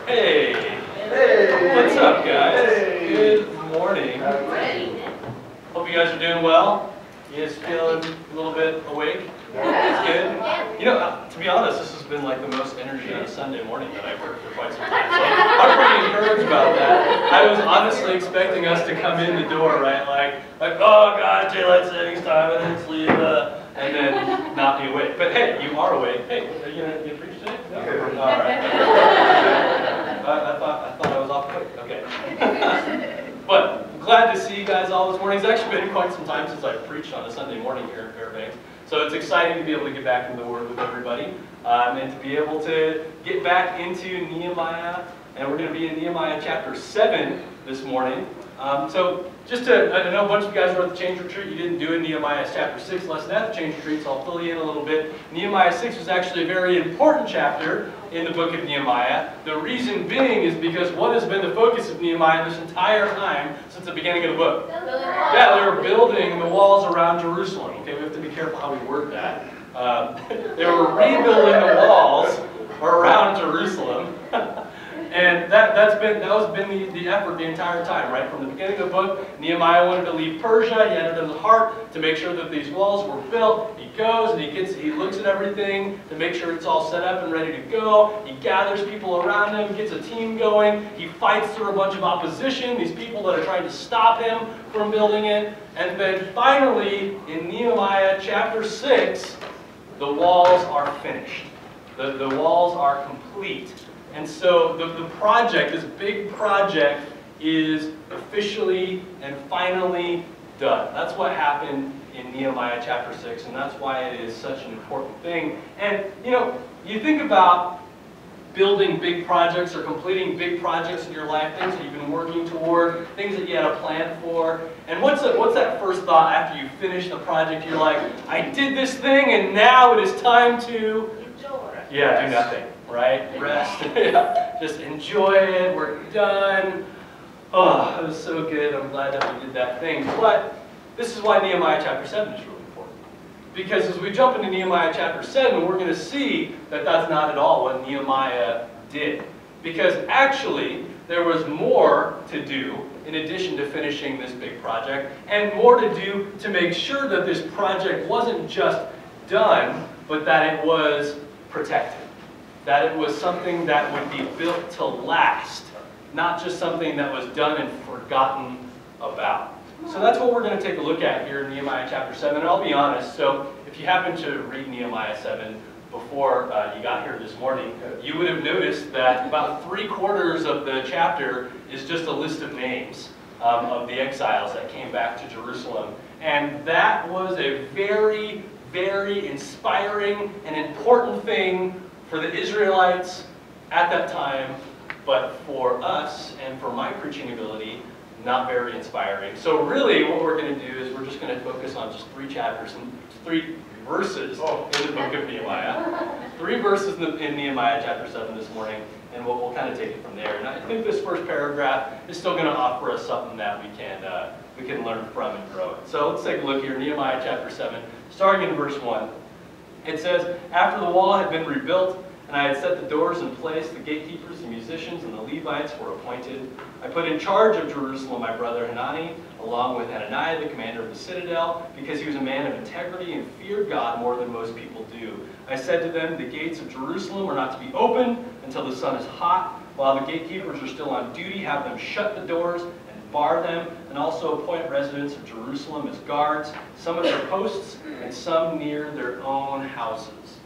Hey! Hey! What's up, guys? Hey! Good morning. Hope you guys are doing well. You guys feeling a little bit awake? That's good. You know, to be honest, this has been like the most energy on a Sunday morning that I've heard for quite some time. So I'm pretty encouraged about that. I was honestly expecting us to come in the door, right? Like oh God, daylight savings time, and then sleep, and then not be awake. But hey, you are awake. Hey, are you gonna preach today? No? All right. I thought I was off quick. Okay. But I'm glad to see you guys all this morning. It's actually been quite some time since I've preached on a Sunday morning here at Fairbanks. So it's exciting to be able to get back into the Word with everybody and to be able to get back into Nehemiah. And we're going to be in Nehemiah chapter 7 this morning. So just to, I know a bunch of you guys were at the Change Retreat. You didn't do it. Nehemiah chapter 6 lesson at the Change Retreat, so I'll fill you in a little bit. Nehemiah 6 was actually a very important chapter in the book of Nehemiah. The reason being is because what has been the focus of Nehemiah this entire time since the beginning of the book? Yeah, they were building the walls around Jerusalem. Okay, we have to be careful how we word that. They were rebuilding the walls around Jerusalem. And that was been the effort the entire time, right? From the beginning of the book, Nehemiah wanted to leave Persia. He had it in his heart to make sure that these walls were built. He goes and he looks at everything to make sure it's all set up and ready to go. He gathers people around him, gets a team going. He fights through a bunch of opposition, these people that are trying to stop him from building it. And then finally, in Nehemiah chapter 6, the walls are finished. The walls are complete. And so the project, this big project, is officially and finally done. That's what happened in Nehemiah chapter 6, and that's why it is such an important thing. And you know, you think about building big projects or completing big projects in your life, things that you've been working toward, things that you had a plan for. And what's that first thought after you finish the project? You're like, I did this thing, and now it is time to do nothing. Right? Rest. Yeah. Just enjoy it. We're done. Oh, it was so good. I'm glad that we did that thing. But this is why Nehemiah chapter 7 is really important. Because as we jump into Nehemiah chapter 7, we're going to see that that's not at all what Nehemiah did. Because actually, there was more to do in addition to finishing this big project, and more to do to make sure that this project wasn't just done, but that it was protected. That it was something that would be built to last, not just something that was done and forgotten about. So that's what we're going to take a look at here in Nehemiah chapter 7. And I'll be honest, so if you happen to read Nehemiah 7 before you got here this morning, you would have noticed that about 3/4 of the chapter is just a list of names of the exiles that came back to Jerusalem. And that was a very, very inspiring and important thing for the Israelites at that time, but for us and for my preaching ability, not very inspiring. So really what we're going to do is we're just going to focus on just 3 chapters and 3 verses in the book of Nehemiah. 3 verses in Nehemiah chapter 7 this morning, and we'll kind of take it from there. And I think this first paragraph is still going to offer us something that we can learn from and grow it. So let's take a look here, Nehemiah chapter 7, starting in verse 1. It says, after the wall had been rebuilt, and I had set the doors in place, the gatekeepers, the musicians, and the Levites were appointed. I put in charge of Jerusalem my brother Hanani, along with Hananiah, the commander of the citadel, because he was a man of integrity and feared God more than most people do. I said to them, the gates of Jerusalem are not to be opened until the sun is hot. While the gatekeepers are still on duty, have them shut the doors and bar them, and also appoint residents of Jerusalem as guards, some at their posts and some near their own houses.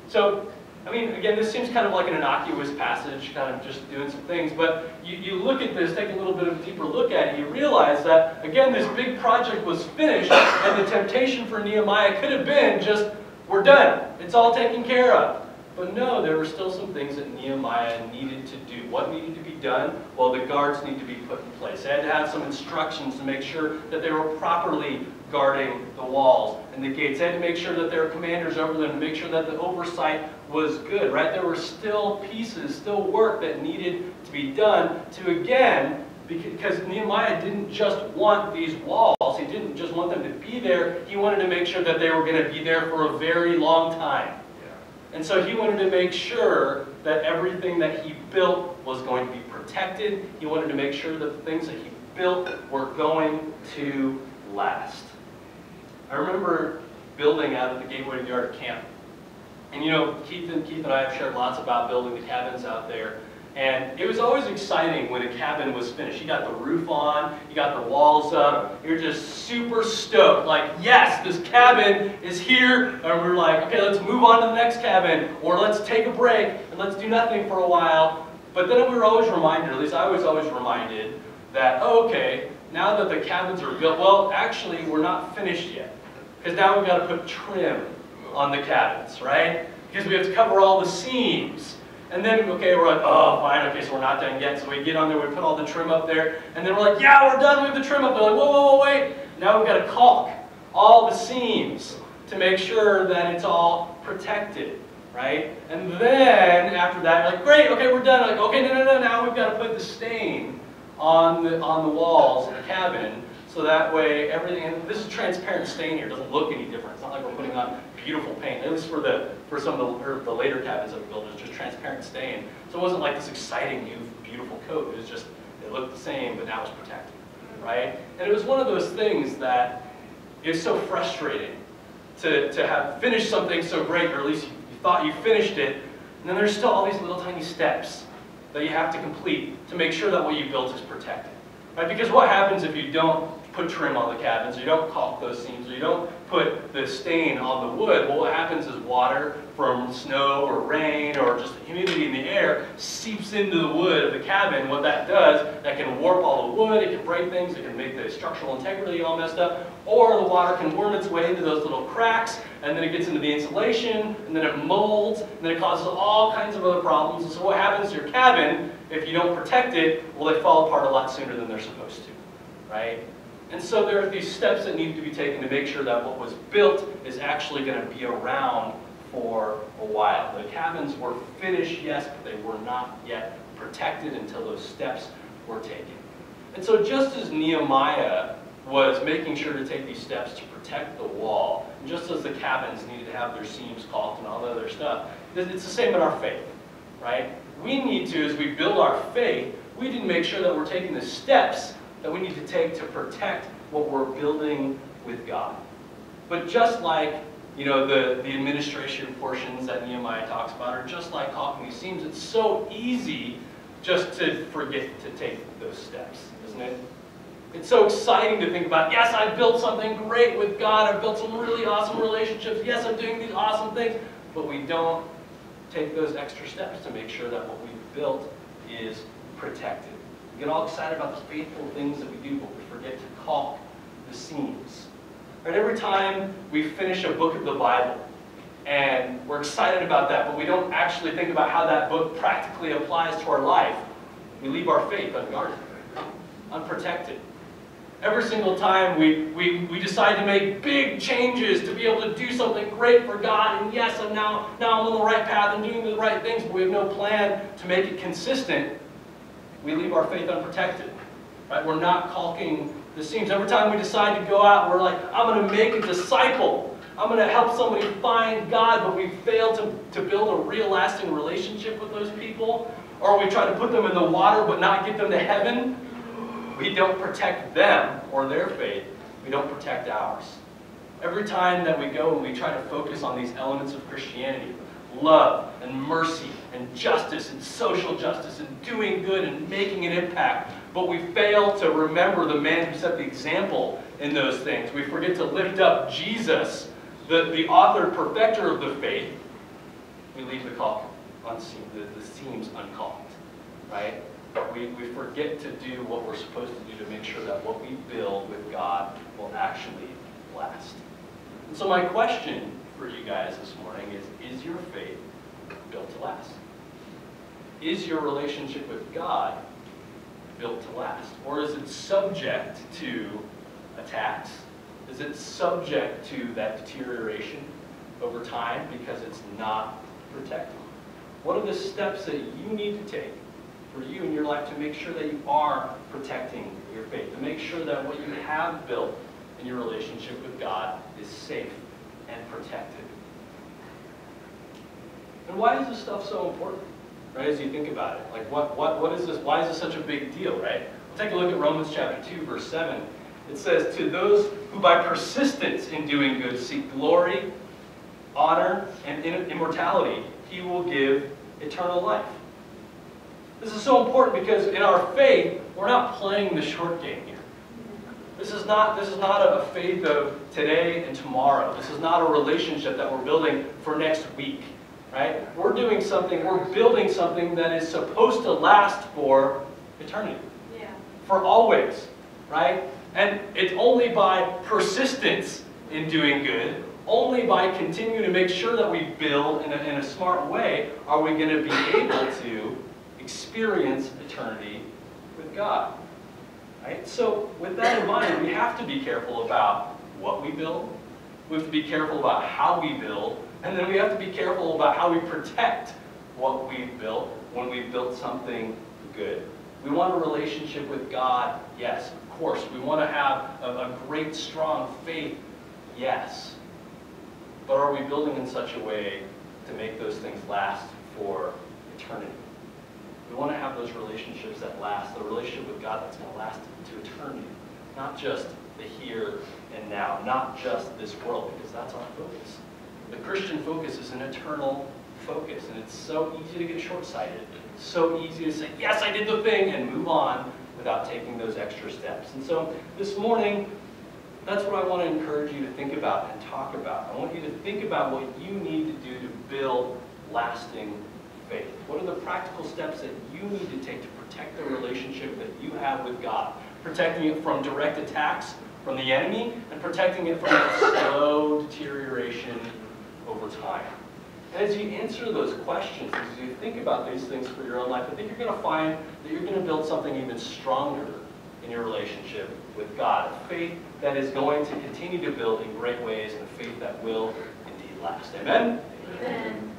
So, I mean, again, this seems kind of like an innocuous passage, kind of just doing some things, but you look at this, take a little bit of a deeper look at it, you realize that, again, this big project was finished, and the temptation for Nehemiah could have been just, we're done, it's all taken care of. But no, there were still some things that Nehemiah needed to do. What needed to be done? Well, the guards need to be put in place. They had to have some instructions to make sure that they were properly guarding the walls and the gates. They had to make sure that there were commanders over them to make sure that the oversight was good, right? There were still pieces, still work that needed to be done to, again, because Nehemiah didn't just want these walls. He didn't just want them to be there. He wanted to make sure that they were going to be there for a very long time. And so he wanted to make sure that everything that he built was going to be protected. He wanted to make sure that the things that he built were going to last. I remember building out at the Gateway Yard camp. And you know, Keith and I have shared lots about building the cabins out there. And it was always exciting when a cabin was finished. You got the roof on, you got the walls up, you're just super stoked. Like, yes, this cabin is here. And we're like, okay, let's move on to the next cabin. Or let's take a break and let's do nothing for a while. But then we were always reminded, at least I was always reminded, that, oh, okay, now that the cabins are built, well, actually, we're not finished yet. Because now we've got to put trim on the cabins, right? Because we have to cover all the seams. And then, okay, we're like, oh, fine, okay, so we're not done yet. So we get on there, we put all the trim up there, and then we're like, yeah, we're done, we have the trim up. They're like, whoa, whoa, whoa, wait. Now we've got to caulk all the seams to make sure that it's all protected, right? And then, after that, you're like, great, okay, we're done. Like, okay, no, now we've got to put the stain on the walls of the cabin, so that way everything, and this is transparent stain here, it doesn't look any different. It's not like we're putting on beautiful paint. At least for some of the later cabins that we built, it was just transparent stain. So it wasn't like this exciting new beautiful coat. It was just, it looked the same, but now it's protected, right? And it was one of those things that is so frustrating to have finished something so great, or at least you thought you finished it, and then there's still all these little tiny steps that you have to complete to make sure that what you built is protected. Right? Because what happens if you don't put trim on the cabins, or you don't caulk those seams, or you don't put the stain on the wood? Well, what happens is water from snow or rain or just the humidity in the air seeps into the wood of the cabin. What that does, that can warp all the wood, it can break things, it can make the structural integrity all messed up, or the water can worm its way into those little cracks, and then it gets into the insulation, and then it molds, and then it causes all kinds of other problems. And so what happens to your cabin, if you don't protect it, well, they fall apart a lot sooner than they're supposed to, right? And so there are these steps that need to be taken to make sure that what was built is actually going to be around for a while. The cabins were finished, yes, but they were not yet protected until those steps were taken. And so just as Nehemiah was making sure to take these steps to protect the wall, and just as the cabins needed to have their seams caulked and all the other stuff, it's the same in our faith, right? We need to, as we build our faith, we need to make sure that we're taking the steps that we need to take to protect what we're building with God. But just like, you know, the administration portions that Nehemiah talks about, or just like caulking these seams, it's so easy just to forget to take those steps, isn't it? It's so exciting to think about, yes, I built something great with God, I've built some really awesome relationships, yes, I'm doing these awesome things, but we don't take those extra steps to make sure that what we've built is protected. We get all excited about the faithful things that we do, but we forget to caulk the seams. Right? Every time we finish a book of the Bible, and we're excited about that, but we don't actually think about how that book practically applies to our life, we leave our faith unguarded, unprotected. Every single time we decide to make big changes to be able to do something great for God, and yes, and now I'm on the right path and doing the right things, but we have no plan to make it consistent, we leave our faith unprotected. Right? We're not caulking the seams. Every time we decide to go out, we're like, I'm going to make a disciple. I'm going to help somebody find God, but we fail to build a real lasting relationship with those people. Or we try to put them in the water but not get them to heaven. We don't protect them or their faith. We don't protect ours. Every time that we go and we try to focus on these elements of Christianity, love and mercy and justice and social justice and doing good and making an impact, but we fail to remember the man who set the example in those things. We forget to lift up Jesus, the author, perfecter of the faith. We leave the caulk unseen, the seams uncaulked, right? We forget to do what we're supposed to do to make sure that what we build with God will actually last. And so my question for you guys this morning is your faith built to last? Is your relationship with God built to last? Or is it subject to attacks? Is it subject to that deterioration over time because it's not protected? What are the steps that you need to take for you in your life to make sure that you are protecting your faith, to make sure that what you have built in your relationship with God is safe and protected? And why is this stuff so important? right, as you think about it. Like, what is this? Why is this such a big deal, right? We'll take a look at Romans chapter 2, verse 7. It says, to those who by persistence in doing good seek glory, honor, and immortality, he will give eternal life. This is so important because in our faith, we're not playing the short game here. This is not a faith of today and tomorrow. This is not a relationship that we're building for next week, right? We're doing something, we're building something that is supposed to last for eternity. Yeah. For always, right? And it's only by persistence in doing good, only by continuing to make sure that we build in a smart way, are we going to be able to experience eternity with God. Right? So with that in mind, we have to be careful about what we build. We have to be careful about how we build. And then we have to be careful about how we protect what we've built when we've built something good. We want a relationship with God, yes, of course. We want to have a great, strong faith, yes. But are we building in such a way to make those things last for eternity? We want to have those relationships that last, the relationship with God that's going to last to eternity. Not just the here and now, not just this world, because that's our focus. The Christian focus is an eternal focus, and it's so easy to get short-sighted. It's so easy to say, yes, I did the thing, and move on without taking those extra steps. And so this morning, that's what I want to encourage you to think about and talk about. I want you to think about what you need to do to build lasting faith. What are the practical steps that you need to take to protect the relationship that you have with God? Protecting it from direct attacks from the enemy, and protecting it from slow deterioration over time. And as you answer those questions, as you think about these things for your own life, I think you're going to find that you're going to build something even stronger in your relationship with God. A faith that is going to continue to build in great ways, and a faith that will indeed last. Amen? Amen.